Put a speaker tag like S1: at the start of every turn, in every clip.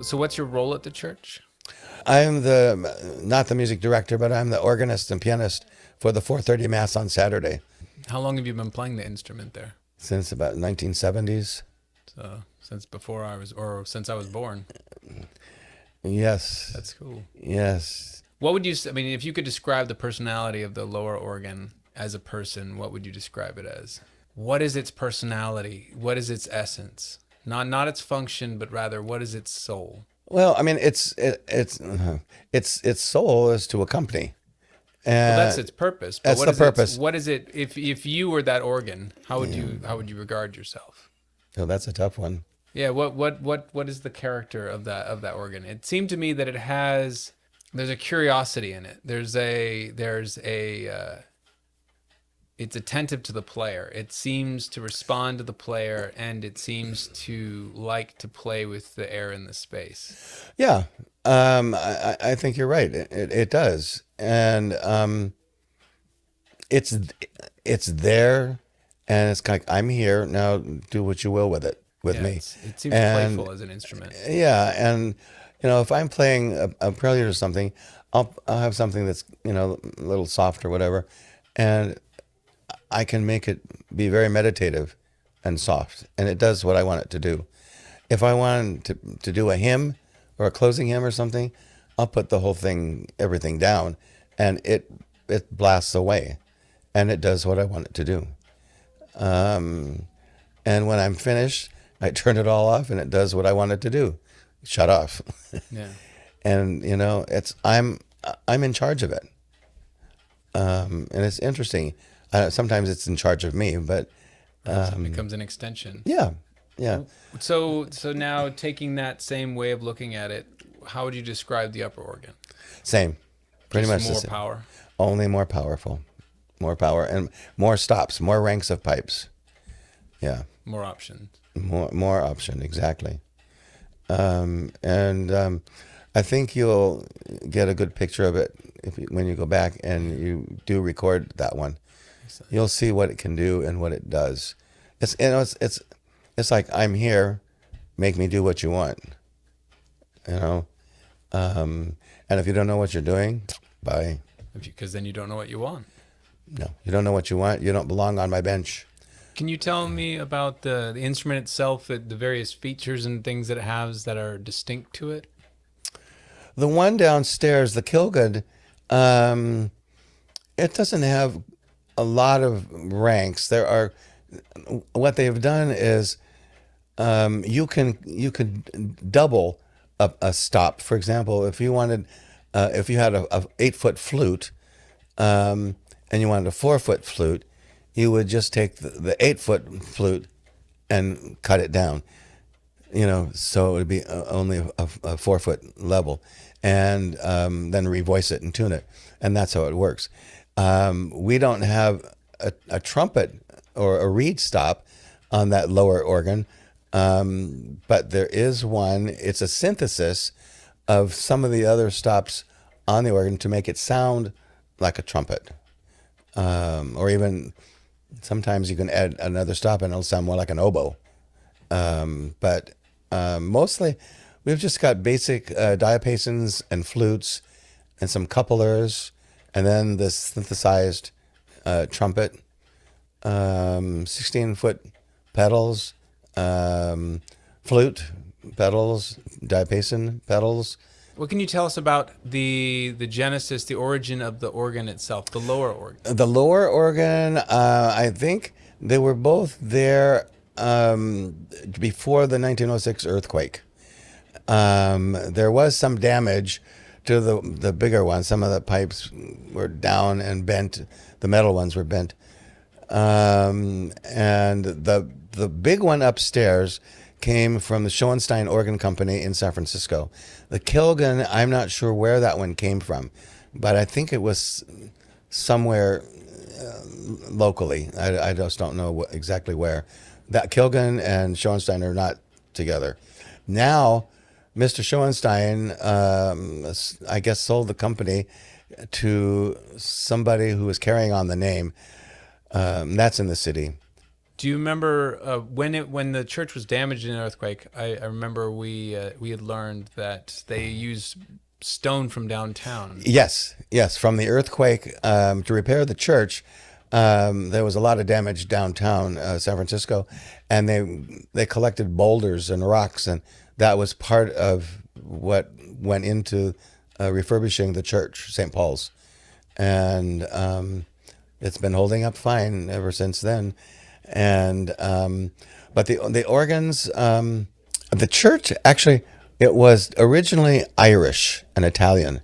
S1: So what's your role at the church?
S2: I'm not the music director, but I'm the organist and pianist for the 4:30 Mass on Saturday.
S1: How long have you been playing the instrument there?
S2: Since about 1970s.
S1: So since since I was born.
S2: Yes.
S1: That's cool.
S2: Yes.
S1: What would you say, I mean, if you could describe the personality of the lower organ as a person, what would you describe it as? What is its personality? What is its essence? Not its function, but rather what is its soul?
S2: Well, I mean, its soul is to accompany.
S1: Well, that's its purpose. But
S2: That's the purpose.
S1: What is it? If you were that organ, how would you regard yourself?
S2: Oh, that's a tough one.
S1: Yeah. What is the character of that organ? It seemed to me that there's a curiosity in it. It's attentive to the player. It seems to respond to the player, and it seems to like to play with the air in the space.
S2: Yeah. I think you're right. It does. And it's there, and it's kind of, I'm here, now do what you will with it, me.
S1: It seems playful as an instrument.
S2: Yeah, and if I'm playing a prelude or something, I'll have something that's a little soft or whatever, and I can make it be very meditative and soft, and it does what I want it to do. If I want to do a hymn or a closing hymn or something, I'll put the whole thing, everything down, and it blasts away, and it does what I want it to do. And when I'm finished, I turn it all off, and it does what I want it to do. Shut off.
S1: Yeah.
S2: And I'm in charge of it. And it's interesting. Sometimes it's in charge of me, but
S1: it becomes an extension.
S2: Yeah.
S1: So now, taking that same way of looking at it, how would you describe the upper organ?
S2: Same, pretty
S1: Just
S2: much
S1: more
S2: the same.
S1: power.
S2: Only more powerful, more power, and more stops, more ranks of pipes. Yeah.
S1: More options.
S2: More option, exactly. And I think you'll get a good picture of it when you go back and you do record that one. You'll see what it can do and what it does. It's like, I'm here, make me do what you want. And if you don't know what you're doing, bye.
S1: Because then you don't know what you want.
S2: No, you don't know what you want. You don't belong on my bench.
S1: Can you tell me about the instrument itself, the various features and things that it has that are distinct to it?
S2: The one downstairs, the Kilgud, it doesn't have a lot of ranks. What they've done is you could double a stop. For example, if you had a 8-foot flute, and you wanted a 4-foot flute, you would just take the 8-foot flute and cut it down, so it would be only a 4-foot level, and then revoice it and tune it. And that's how it works. We don't have a trumpet or a reed stop on that lower organ, but there is one. It's a synthesis of some of the other stops on the organ to make it sound like a trumpet, or even sometimes you can add another stop and it'll sound more like an oboe. But mostly we've just got basic diapasons and flutes and some couplers, and then this synthesized trumpet, 16-foot pedals, flute pedals, diapason pedals.
S1: What can you tell us about the genesis, the origin of the organ itself, the lower organ?
S2: The lower organ, I think they were both there before the 1906 earthquake. There was some damage to the bigger one. Some of the pipes were down and bent. The metal ones were bent. And the big one upstairs came from the Schoenstein Organ Company in San Francisco. The Kilgun, I'm not sure where that one came from, but I think it was somewhere locally. I just don't know exactly where. That Kilgun and Schoenstein are not together. Now, Mr. Schoenstein, I guess, sold the company to somebody who was carrying on the name. That's in the city.
S1: Do you remember when the church was damaged in an earthquake? I remember we had learned that they used stone from downtown.
S2: Yes. From the earthquake, to repair the church, there was a lot of damage downtown San Francisco, and they collected boulders and rocks, and that was part of what went into refurbishing the church, St. Paul's, and it's been holding up fine ever since then. And but the organs, the church actually, it was originally Irish and Italian,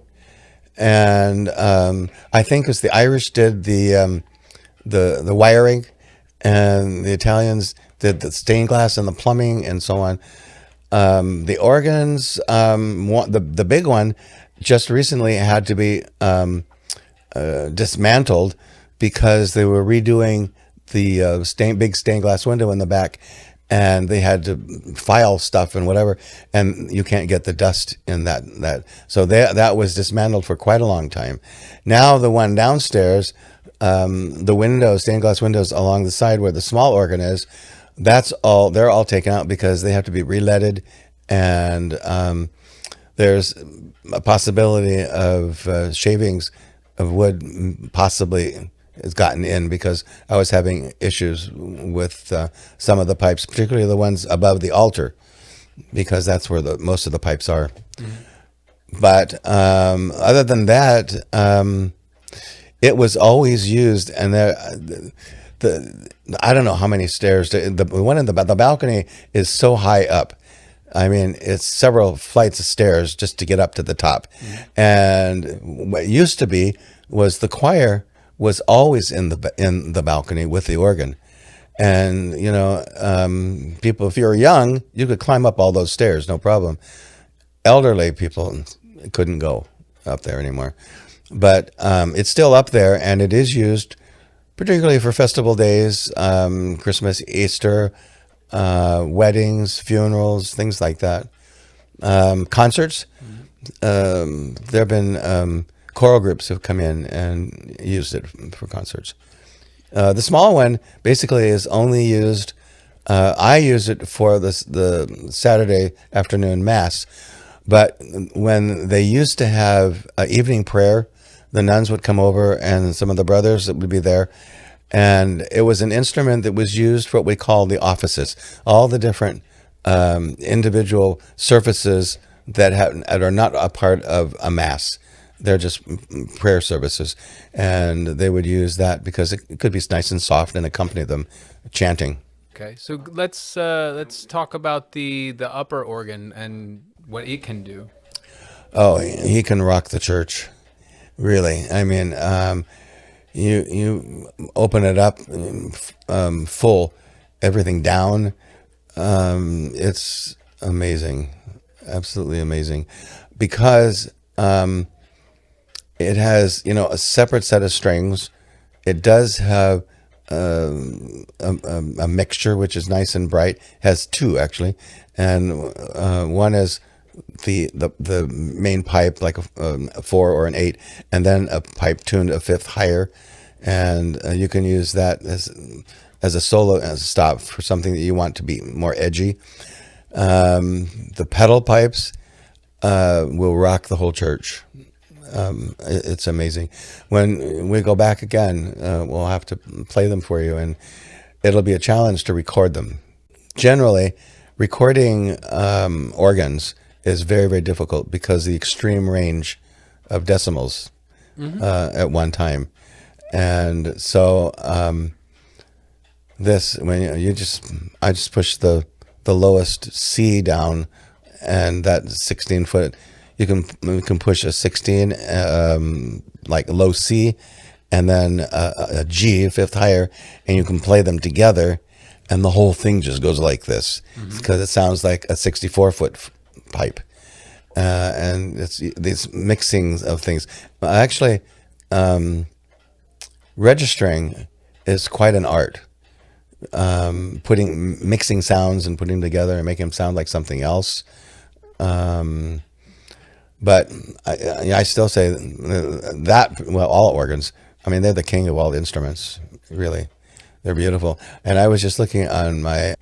S2: and I think as the Irish did the wiring, and the Italians did the stained glass and the plumbing and so on. The organs, the big one, just recently had to be dismantled because they were redoing the big stained glass window in the back, and they had to file stuff and whatever, and you can't get the dust in that. So that was dismantled for quite a long time. Now the one downstairs, the windows, stained glass windows along the side where the small organ is, they're all taken out because they have to be re-leaded, and there's a possibility of shavings of wood possibly has gotten in, because I was having issues with some of the pipes, particularly the ones above the altar, because that's where most of the pipes are. Mm-hmm. But other than that, it was always used, and I don't know how many stairs. The one in the balcony is so high up. I mean, it's several flights of stairs just to get up to the top. Mm-hmm. And what used to be was the choir was always in the balcony with the organ. And, people, if you were young, you could climb up all those stairs, no problem. Elderly people couldn't go up there anymore. But it's still up there, and it is used particularly for festival days, Christmas, Easter, weddings, funerals, things like that. Concerts. Mm-hmm. There have been choral groups have come in and used it for concerts. The small one basically is only used. I use it for the Saturday afternoon mass, but when they used to have evening prayer, the nuns would come over, and some of the brothers that would be there, and it was an instrument that was used for what we call the offices, all the different individual services that are not a part of a mass. They're just prayer services, and they would use that because it could be nice and soft and accompany them chanting.
S1: Okay, so let's talk about the upper organ and what it can do.
S2: Oh, he can rock the church, really. I mean, you open it up full, everything down. It's amazing, absolutely amazing, because it has, a separate set of strings. It does have a mixture, which is nice and bright. It has two, actually, and one is the main pipe, like a 4 or an 8, and then a pipe tuned a fifth higher, and you can use that as a solo, as a stop for something that you want to be more edgy. The pedal pipes will rock the whole church. It's amazing. When we go back again, we'll have to play them for you, and it'll be a challenge to record them. Generally, recording organs is very, very difficult because of the extreme range of decimals at one time. And so I just push the lowest C down, and that 16 foot, you can push a 16 like low C, and then a G, fifth higher, and you can play them together, and the whole thing just goes like this, because it sounds like a 64-foot pipe, and it's these mixings of things. Actually, registering is quite an art. Mixing sounds and putting them together and making them sound like something else. But I still say that all organs, I mean, they're the king of all instruments, really. They're beautiful. And I was just looking on my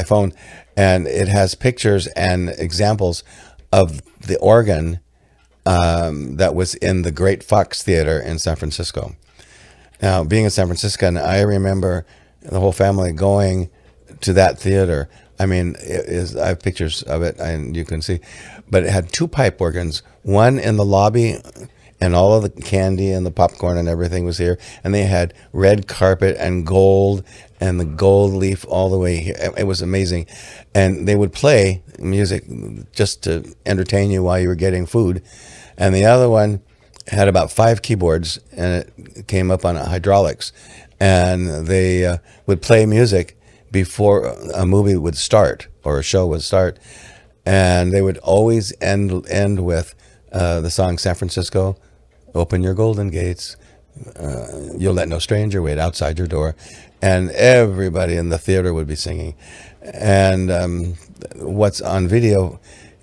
S2: phone, and it has pictures and examples of the organ that was in the Great Fox Theater in San Francisco. Now, being a San Franciscan, I remember the whole family going to that theater. I mean, I have pictures of it, and you can see. But it had two pipe organs, one in the lobby, and all of the candy and the popcorn and everything was here. And they had red carpet and the gold leaf all the way here. It was amazing. And they would play music just to entertain you while you were getting food. And the other one had about 5 keyboards, and it came up on hydraulics. And they would play music before a movie would start or a show would start. And they would always end with the song San Francisco, open your golden gates, you'll let no stranger wait outside your door. And everybody in the theater would be singing. And what's on video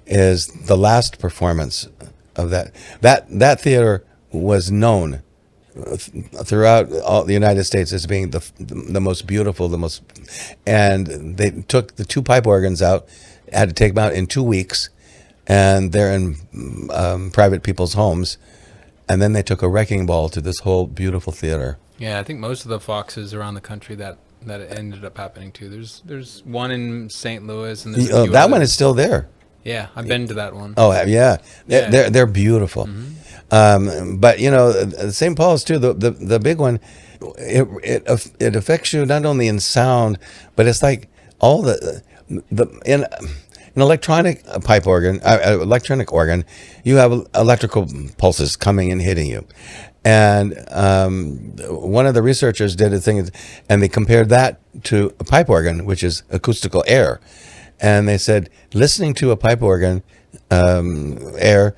S2: is the last performance of that theater was known throughout all the United States as being the most beautiful, and they took the 2 pipe organs out, had to take them out in 2 weeks, and they're in private people's homes, and then they took a wrecking ball to this whole beautiful theater.
S1: Yeah, I think most of the Foxes around the country that it ended up happening to. There's one in St. Louis, and there's a few
S2: that
S1: others.
S2: one is still there.
S1: Yeah, I've been to that one.
S2: Oh yeah, they're beautiful.
S1: Mm-hmm.
S2: But St. Paul's too. The big one, it affects you not only in sound, but it's like all in an electronic pipe organ, electronic organ, you have electrical pulses coming and hitting you. And one of the researchers did a thing, and they compared that to a pipe organ, which is acoustical air. And they said, listening to a pipe organ air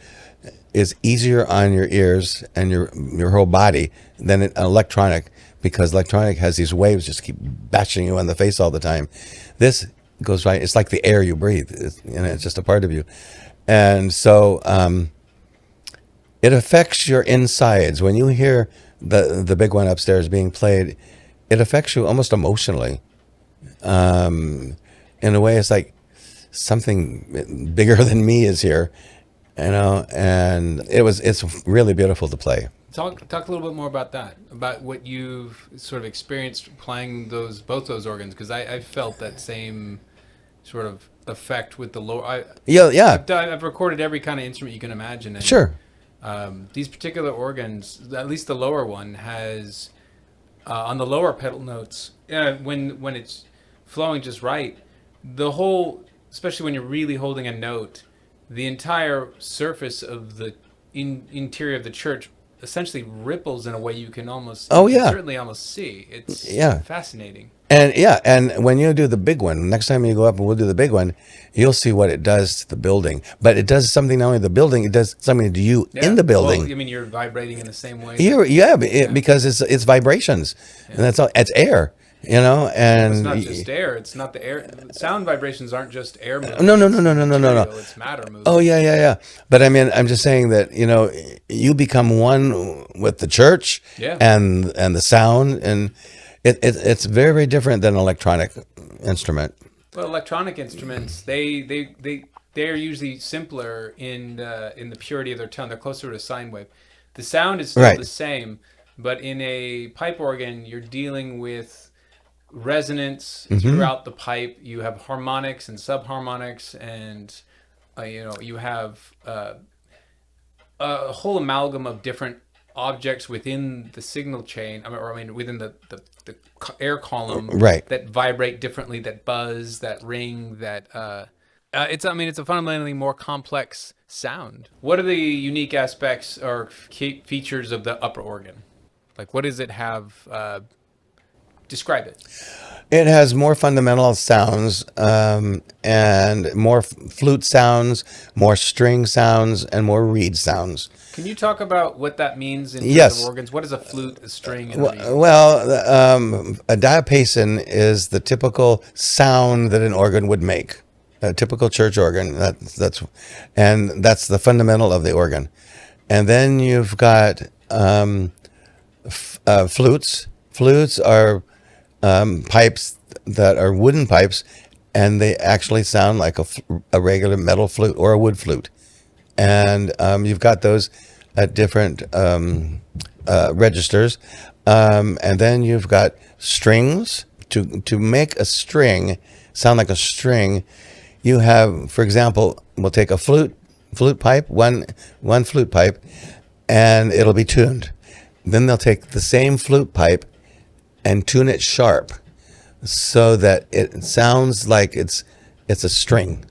S2: is easier on your ears and your whole body than an electronic, because electronic has these waves just keep bashing you on the face all the time. This goes right. It's like the air you breathe. It's just a part of you. And so it affects your insides. When you hear the big one upstairs being played, it affects you almost emotionally. In a way, it's like something bigger than me is here, and it's really beautiful to play.
S1: Talk a little bit more about that, about what you've sort of experienced playing both those organs, because I felt that same sort of effect with the lower.
S2: Yeah.
S1: I've recorded every kind of instrument you can imagine. And,
S2: sure.
S1: These particular organs, at least the lower one, has on the lower pedal notes, when it's flowing just right, the whole, especially when you're really holding a note, the entire surface of the interior of the church essentially ripples in a way you can almost certainly almost see. It's fascinating.
S2: And when you do the big one, next time you go up and we'll do the big one, you'll see what it does to the building. But it does something not only to the building, it does something to you in the building.
S1: Well, I mean, you're vibrating in the same way.
S2: Because it's vibrations, and that's all. It's air. And
S1: it's not just air. It's not the air. Sound vibrations aren't just air moving.
S2: No.
S1: It's matter moving.
S2: Oh yeah. But I mean, I'm just saying that you become one with the church and the sound, and it's very, very different than an electronic instrument.
S1: Well, electronic instruments they're usually simpler in the purity of their tone. They're closer to a sine wave. The sound is still the same, but in a pipe organ, you're dealing with resonance throughout the pipe. You have harmonics and subharmonics, and you have a whole amalgam of different objects within the signal chain. Within the air column, that vibrate differently, that buzz, that ring, that it's a fundamentally more complex sound. What are the unique aspects or features of the upper organ? Like, what does it have? Describe it.
S2: It has more fundamental sounds, and more flute sounds, more string sounds, and more reed sounds.
S1: Can you talk about what that means in terms of organs? What is a flute, a string, and a reed?
S2: Well, a diapason is the typical sound that an organ would make. A typical church organ. That's the fundamental of the organ. And then you've got flutes. Flutes are pipes that are wooden pipes, and they actually sound like a regular metal flute or a wood flute. And you've got those at different registers. And then you've got strings. To make a string sound like a string, you have, for example, we'll take a flute pipe, one flute pipe, and it'll be tuned. Then they'll take the same flute pipe and tune it sharp so that it sounds like it's a string,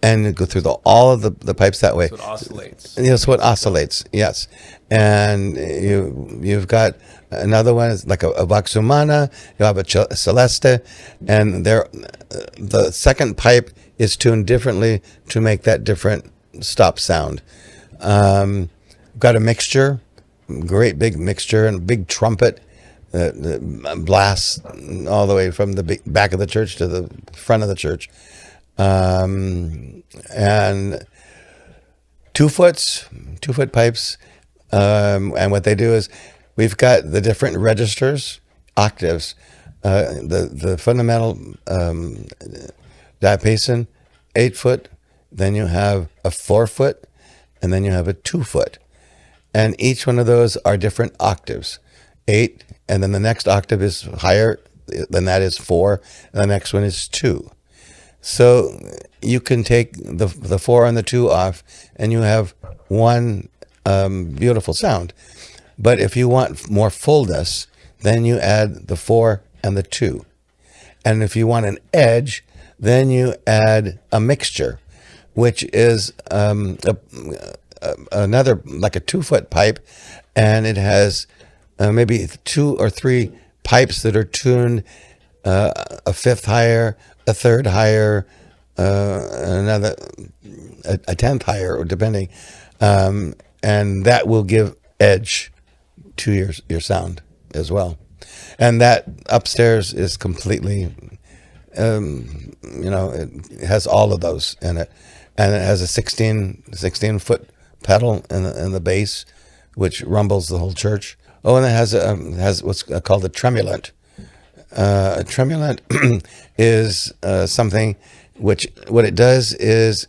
S2: and go through all of the pipes that way.
S1: So it oscillates.
S2: Yes, what oscillates. Yes, and you've got another one is like a vox humana. You have a celeste, and the second pipe is tuned differently to make that different stop sound. Got a mixture, great big mixture, and a big trumpet that blasts all the way from the back of the church to the front of the church. And 2 foot pipes. And what they do is we've got the different registers, octaves, the fundamental diapason, 8 foot, then you have a 4 foot, and then you have a 2 foot. And each one of those are different octaves, 8, and then the next octave is higher than that is 4, and the next one is 2. So you can take the 4 and the 2 off, and you have one beautiful sound. But if you want more fullness, then you add the 4 and the 2. And if you want an edge, then you add a mixture, which is another, like a 2 foot pipe, and it has maybe 2 or 3 pipes that are tuned a fifth higher, a third higher, another a 10th higher, or depending, and that will give edge to your sound as well. And that upstairs is completely, it has all of those in it, and it has a 16 foot pedal in the bass, which rumbles the whole church. Oh, and it has what's called a tremulant. A tremulant is something which, what it does is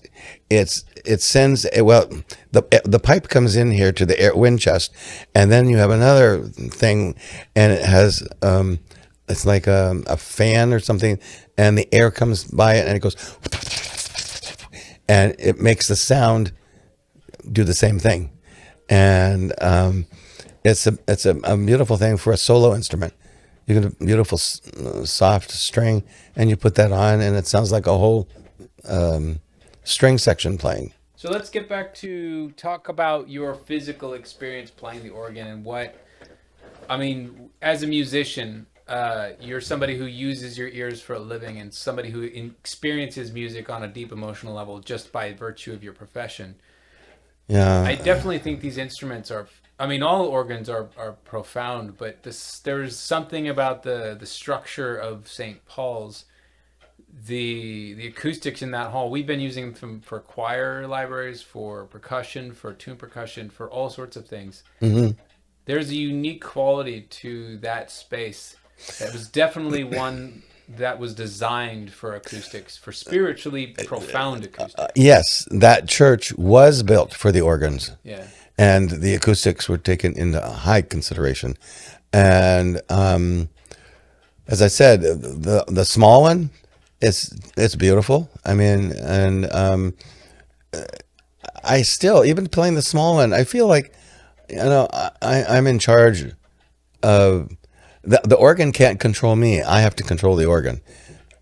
S2: it sends the pipe comes in here to the wind chest, and then you have another thing, and it has it's like a fan or something, and the air comes by it, and it goes, and it makes the sound do the same thing, and it's a beautiful thing for a solo instrument. You get a beautiful soft string, and you put that on, and it sounds like a whole string section playing.
S1: So let's get back to talk about your physical experience playing the organ, and as a musician, you're somebody who uses your ears for a living, and somebody who experiences music on a deep emotional level just by virtue of your profession.
S2: Yeah,
S1: I definitely think these instruments are, all organs are profound, but there's something about the structure of St. Paul's, the acoustics in that hall. We've been using them for choir libraries, for percussion, for tune percussion, for all sorts of things.
S2: Mm-hmm.
S1: There's a unique quality to that space that was definitely one that was designed for acoustics, for spiritually profound acoustics.
S2: Yes, that church was built for the organs.
S1: Yeah.
S2: And the acoustics were taken into high consideration. And as I said, the small one, it's beautiful. I still, even playing the small one, I feel like, I'm in charge of the organ. Can't control me. I have to control the organ,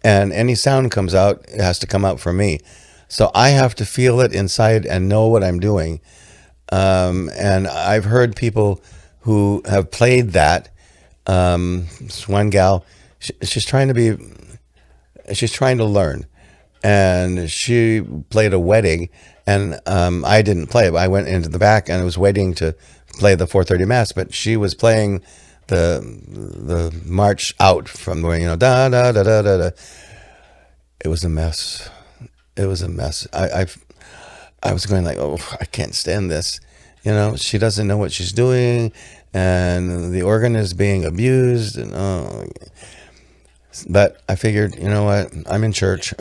S2: and any sound comes out, it has to come out from me. So I have to feel it inside and know what I'm doing. And I've heard people who have played that. This one gal, she's trying to learn, and she played a wedding, and I didn't play it. I went into the back and I was waiting to play the 4:30 mass, but she was playing the march out from where, da da da da da da. It was a mess. I was going like, oh, I can't stand this. She doesn't know what she's doing, and the organ is being abused, and But I figured, you know what? I'm in church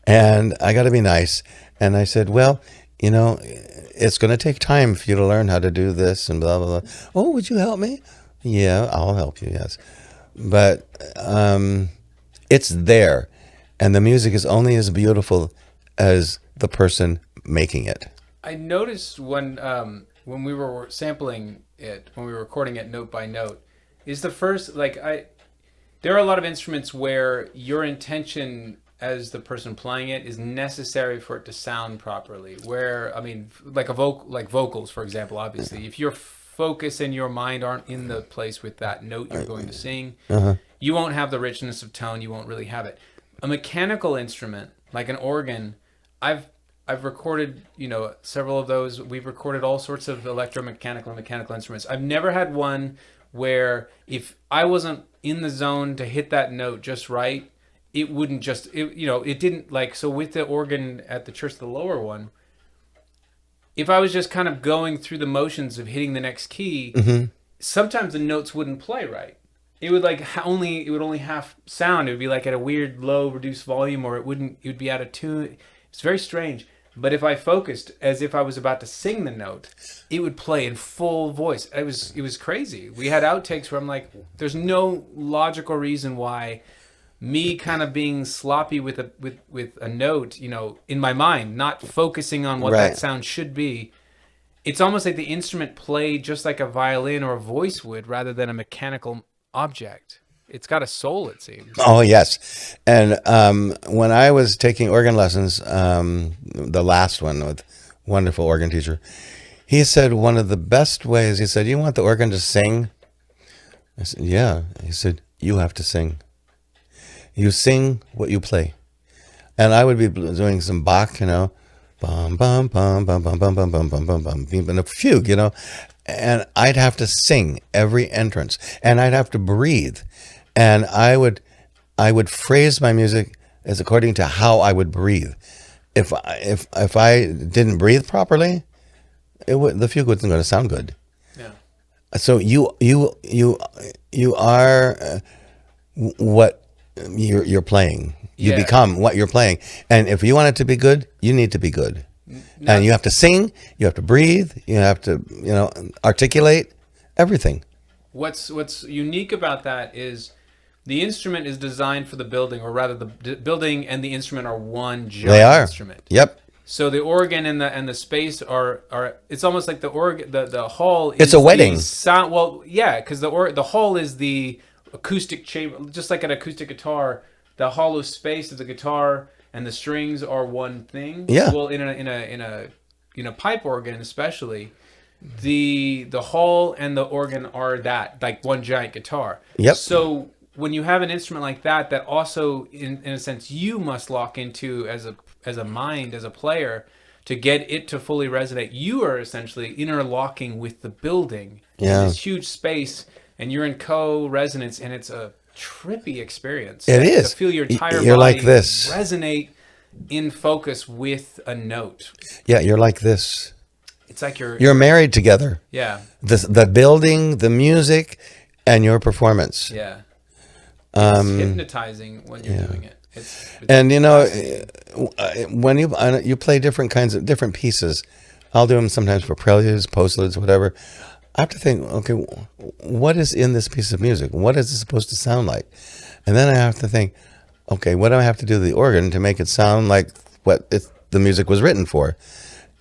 S2: and I got to be nice. And I said, well, you know, it's going to take time for you to learn how to do this and blah, blah, blah. Oh, would you help me? Yeah, I'll help you. Yes. But it's there. And the music is only as beautiful as the person making it.
S1: I noticed when we were sampling it, when we were recording it note by note, is the first there are a lot of instruments where your intention as the person playing it is necessary for it to sound properly. Where, I mean, like vocals, for example, obviously, if your focus and your mind aren't in the place with that note you're going to sing, you won't have the richness of tone. You won't really have it. A mechanical instrument like an organ, I've recorded, several of those. We've recorded all sorts of electromechanical and mechanical instruments. I've never had one where if I wasn't in the zone to hit that note just right, it wouldn't just, it didn't so with the organ at the church, the lower one, if I was just kind of going through the motions of hitting the next key, sometimes the notes wouldn't play right. It would it would only half sound. It would be like at a weird low reduced volume, or it would be out of tune. It's very strange. But if I focused as if I was about to sing the note, it would play in full voice. It was crazy. We had outtakes where I'm like, there's no logical reason why me kind of being sloppy with a note, in my mind, not focusing on what that sound should be. It's almost like the instrument played just like a violin or a voice would, rather than a mechanical object. It's got a soul, it seems.
S2: Oh, yes. And when I was taking organ lessons, the last one with wonderful organ teacher, he said one of the best ways, he said, you want the organ to sing? I said, yeah. He said, you have to sing. You sing what you play. And I would be doing some Bach, bum, bum, bum, bum, bum, bum, bum, bum, bum, bum, bum, and a fugue, and I'd have to sing every entrance, and I'd have to breathe. And I would phrase my music as according to how I would breathe. If I didn't breathe properly, the fugue wasn't going to sound good.
S1: Yeah.
S2: So you are what you're playing. You become what you're playing. And if you want it to be good, you need to be good. And you have to sing. You have to breathe. You have to articulate everything.
S1: What's unique about that is the instrument is designed for the building, or rather, the building and the instrument are one giant instrument.
S2: Yep.
S1: So the organ and the space are it's almost like the hall.
S2: It's a wedding.
S1: Sound, well, yeah, because the hall is the acoustic chamber, just like an acoustic guitar. The hollow space of the guitar and the strings are one thing.
S2: Yeah.
S1: Well, in a pipe organ especially, the hall and the organ are that, like one giant guitar.
S2: Yep.
S1: So when you have an instrument like that also, in a sense, you must lock into as a mind, as a player, to get it to fully resonate. You are essentially interlocking with the building in this huge space, and you're in co-resonance, and it's a trippy experience.
S2: It is.
S1: To feel your entire
S2: you're
S1: body
S2: like this.
S1: Resonate in focus with a note.
S2: Yeah, you're like this.
S1: It's like
S2: you're married together.
S1: Yeah.
S2: The building, the music, and your performance.
S1: Yeah. It's hypnotizing when you're doing it. It's
S2: and when you play different pieces, I'll do them sometimes for preludes, postludes, whatever. I have to think, okay, what is in this piece of music? What is it supposed to sound like? And then I have to think, okay, what do I have to do to the organ to make it sound like what the music was written for?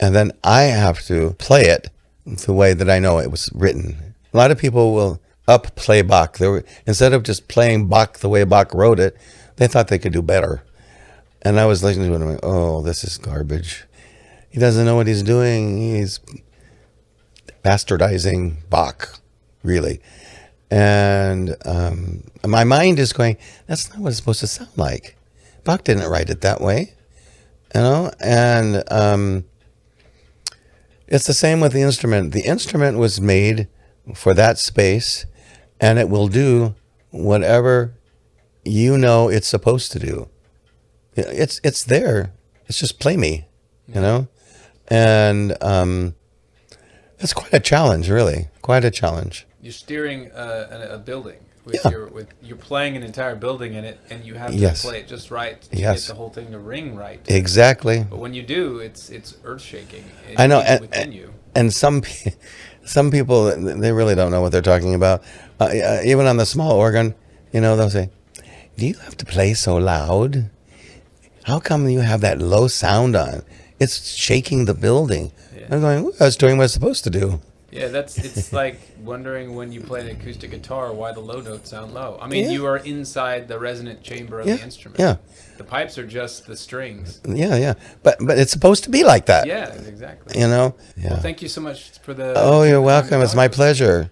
S2: And then I have to play it the way that I know it was written. A lot of people will play Bach. Instead of just playing Bach the way Bach wrote it, they thought they could do better. And I was listening to it and I'm like, oh, this is garbage. He doesn't know what he's doing. He's bastardizing Bach, really. And my mind is going, that's not what it's supposed to sound like. Bach didn't write it that way, and it's the same with the instrument. The instrument was made for that space, and it will do whatever it's supposed to do. It's there. It's just play me, and it's quite a challenge, really. Quite a challenge.
S1: You're steering a building. with
S2: Yeah.
S1: you're playing an entire building in it, and you have to
S2: Yes.
S1: play it just right to
S2: Yes.
S1: get the whole thing to ring right.
S2: Exactly.
S1: But when you do, it's earth shaking.
S2: I know,
S1: Within you.
S2: and some people, they really don't know what they're talking about. Even on the small organ, they'll say, "Do you have to play so loud? How come you have that low sound on? It's shaking the building."
S1: Yeah.
S2: I'm going, "Well, I was doing what I was supposed to do."
S1: Yeah, it's like wondering when you play an acoustic guitar why the low notes sound low. I mean,
S2: Yeah.
S1: you are inside the resonant chamber of
S2: Yeah,
S1: the instrument.
S2: yeah.
S1: The pipes are just the strings.
S2: Yeah. But it's supposed to be like that.
S1: Yeah, exactly.
S2: Yeah.
S1: Well, thank you so much for the.
S2: Oh, you're
S1: time to
S2: welcome. It's
S1: talk
S2: my
S1: with us.
S2: pleasure.